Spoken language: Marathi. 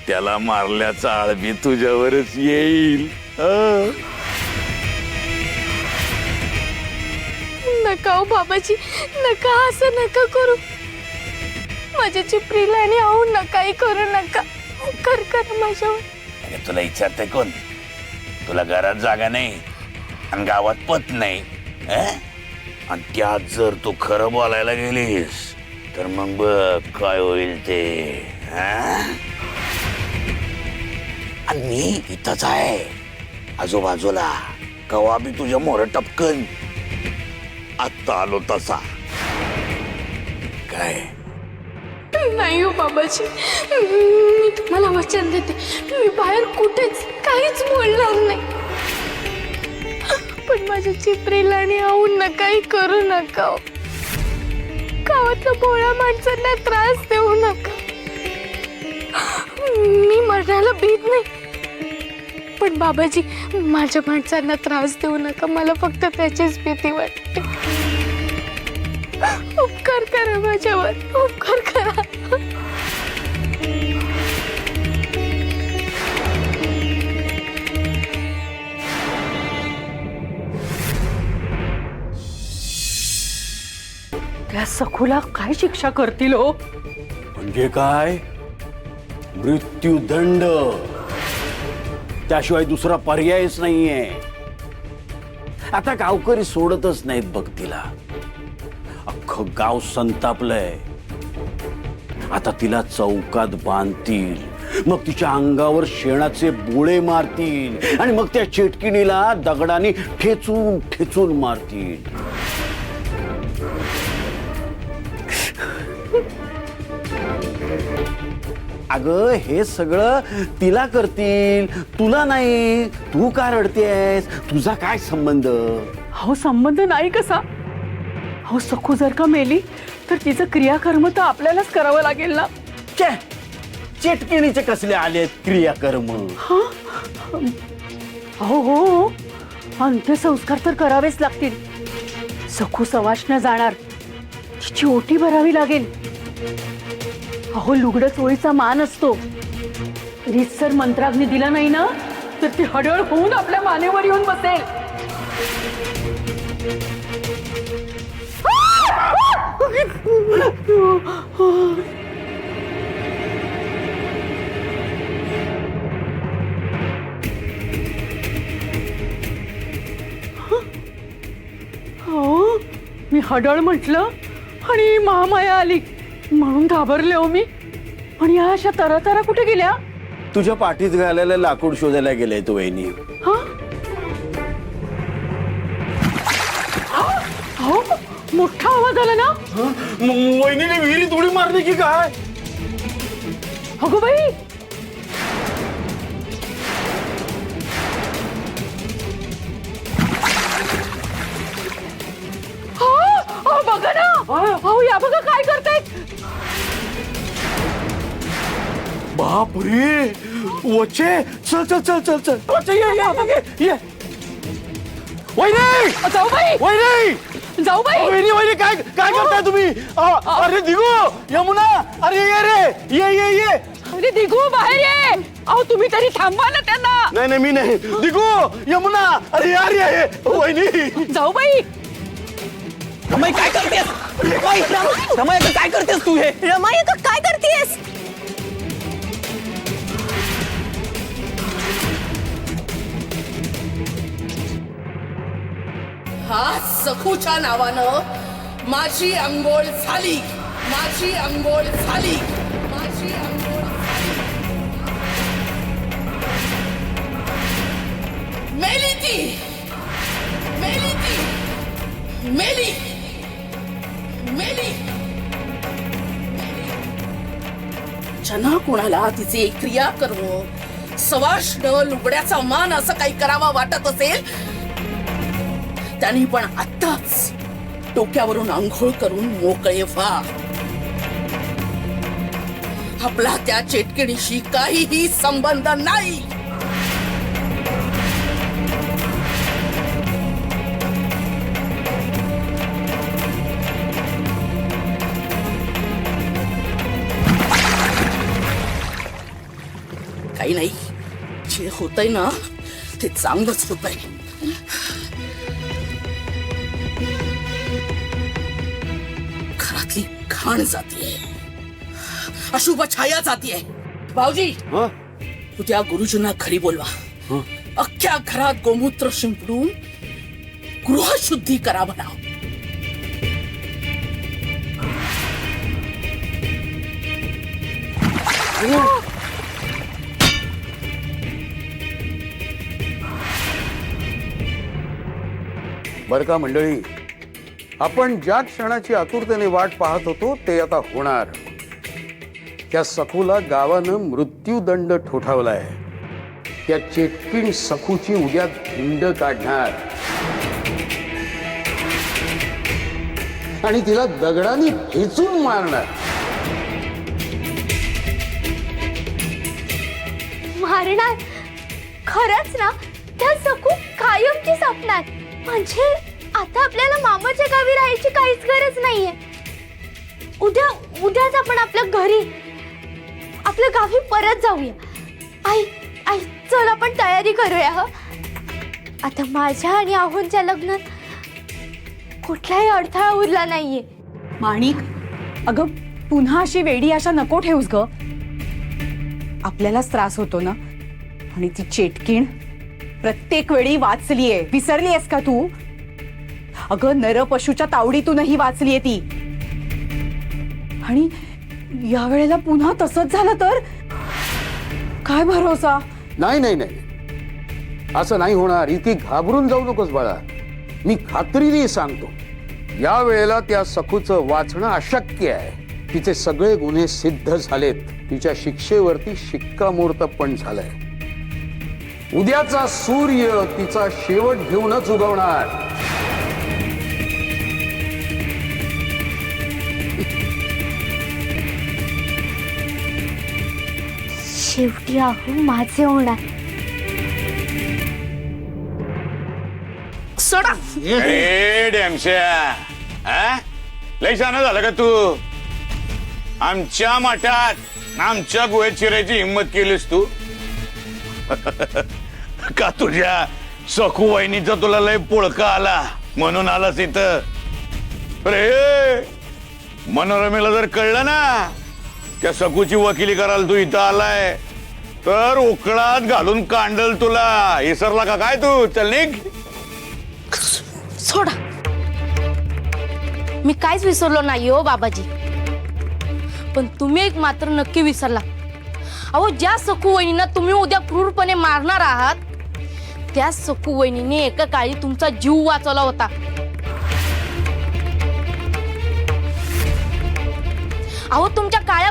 त्याला मारल्याचा आळबी तुझ्यावरच येईल. नका हो बाबाजी, नका, असं नका करू. माझ्या चिपरीला आणि आऊ नकाही करू नका. कर कर माझ्यावर. अरे तुला विचारते कोण? तुला घरात जागा नाही आणि गावात पत नाही. आणि त्यात जर तू खरं बोलायला गेलीस तर मग बघ काय होईल ते. आणि मी इथंच आहे आजूबाजूला, कवा बी तुझ्या मोर टपकन. आत्ता आलो तसा. काय नाही हो बाबाजी, मी तुम्हाला वचन देते, मी बाहेर कुठेच काहीच बोलणार नाही. पण माझ्या चित्रीला आणि आऊ नकाही करू नका. गावातल्या भोळ्या माणसांना त्रास देऊ नका. मी मरण्याला भीत नाही, पण बाबाजी माझ्या माणसांना त्रास देऊ नका. मला फक्त त्याचीच भीती वाटते. उपकार करा माझ्यावर, उपकार करा. त्या सखूला काय शिक्षा करतील हो? म्हणजे काय? मृत्यूदंड. त्याशिवाय दुसरा पर्यायच नाहीये. आता गावकरी सोडतच नाहीत बघ तिला. अख्खं गाव संतापलंय. आता तिला चौकात बांधतील, मग तिच्या अंगावर शेणाचे बोळे मारतील आणि मग त्या चेटकिणीला दगडाने ठेचून ठेचून मारतील. अगं हे सगळं तिला करतील, तुला नाही. तू का रडतेस? तुझा काय संबंध? हो संबंध नाही कसा? हो सखू जर का मेली तर तिचं क्रियाकर्म तर आपल्यालाच करावं लागेल ना. चेटकिणीचे कसले आलेत क्रियाकर्म? हो हो, अंत्यसंस्कार तर करावेच लागतील. सखू सवाष्ण जाणार, तिची ओटी भरावी लागेल. अहो लुगडं चोळीचा मान असतो. रीतसर मंत्राग्नी दिला नाही ना तर ती हडळ होऊन आपल्या मानेवर येऊन बसेल. हो मी हडळ म्हटलं आणि महामाया आली म्हणून घाबरले हो मी. आणि या अशा तरातरा कुठे गेल्या? तुझ्या पाठीत घालायला लाकूड शोधायला गेलाय तो वहिनी. हो मोठा आवाज आला ना. वहिनीने विहिरीत उडी मारली की काय? अगो बाई, बघा ना. अहो या बघा काय करतायत. बाप रे, वचे चल चल चल चल चल वचे ये. वहिनी, जाऊ बाई, वहिनी, जाऊ बाई. वहिनी, वहिनी काय काय करताय तुम्ही? अरे दिगू, यमुना, अरे ये रे, ये. अरे दिगू बाहेर ये. अहो तुम्ही तरी थांबा ना त्यांना. नाही नाही मी नाही. दिगू, यमुना, अरे यार ये. वहिनी, जाऊ बाई. काय करतेस? काय करतेस तू? हे रमाई तू काय करतेस? हा सखूच्या नावानं माझी अंघोळ झाली. माझी अंघोळ झाली. माझी अंघोळ झाली. मेली ती. मेली ती. मेली. मेली. जना कोणाला तिचे क्रियाकर्म, सवाष्ण, लुगड्याचा मान असं काही करावा वाटत असेल त्यांनी पण आत्ताच डोक्यावरून आंघोळ करून मोकळे व्हा. आपला त्या चेटकिणीशी काहीही संबंध नाही. काही नाही, जे होतंय ना ते चांगलंच होतंय. घरातली घाण जातीये, अशुभ छाया जातीये. भाऊजी, उद्या गुरुजींना घरी बोलवा. अख्ख्या घरात गोमूत्र शिंपडून गृहशुद्धी करा म्हणा. बर का मंडळी, आपण ज्या क्षणाची आतुरतेने वाट पाहत होतो ते आता होणार. त्या सखूला गावानं मृत्यूदंड ठोठावलाय. त्या चेटकीण सखूची उद्या धिंड काढणार आणि तिला दगडाने ठेचून मारणार. मारणार? खरंच ना? त्या सकू कायमची सापणार. म्हणजे आता आपल्याला मामाच्या गावी राहायची काहीच गरज नाहीये. उद्याच आपण आपल्या घरी, आपल्या गावी परत जाऊया. आई आई चल आपण तयारी करूया. ह आता माझ्या आणि आहोंच्या लग्नात कुठलाही अडथळा उरला नाहीये. माणिक, अगं पुन्हा अशी वेडी आशा नको ठेवूस ग. आपल्यालाच त्रास होतो ना. आणि ती चेटकीण प्रत्येक वेळी वाचलीये. विसरलीयस का तू? अगं नर पशूच्या तावडीतूनही वाचलीये ती. आणि या वेळेला पुन्हा तसंच झालं तर काय भरोसा? नाही नाही नाही, असं नाही होणार. इतकी घाबरून जाऊ नकोस बाळा. मी खात्रीने सांगतो, या वेळेला त्या सखूचं वाचणं अशक्य आहे. तिचे सगळे गुन्हे सिद्ध झालेत. तिच्या शिक्षेवरती शिक्कामोर्तब पण झालंय. उद्याचा सूर्य तिचा शेवट घेऊनच उगवणार. शेवटी आहो माझे होणार. सोडा. ए डॅमश्या, हा? लय शहाणा झालं का तू? आमच्या मठात आमच्या गुहेत शिरायची हिंमत केलीस तू? का तुझ्या सखू वहिनीचा तुला लय पोळका आला म्हणून आलास इथं? अरे मनोरमेला जर कळलं ना त्या सखूची वकिली करायला तू इथं आलाय तर उकळात घालून कांडल तुला. इसरला का काय तू? चल निघ. सोडा. मी काहीच विसरलो नाही हो बाबाजी. पण तुम्ही एक मात्र नक्की विसरला. अहो ज्या सखू वहिनींना तुम्ही उद्या क्रूरपणे मारणार आहात त्या सखू वहिनीने एका काळी तुमचा जीव वाचवला होता. अहो तुमच्या काळ्या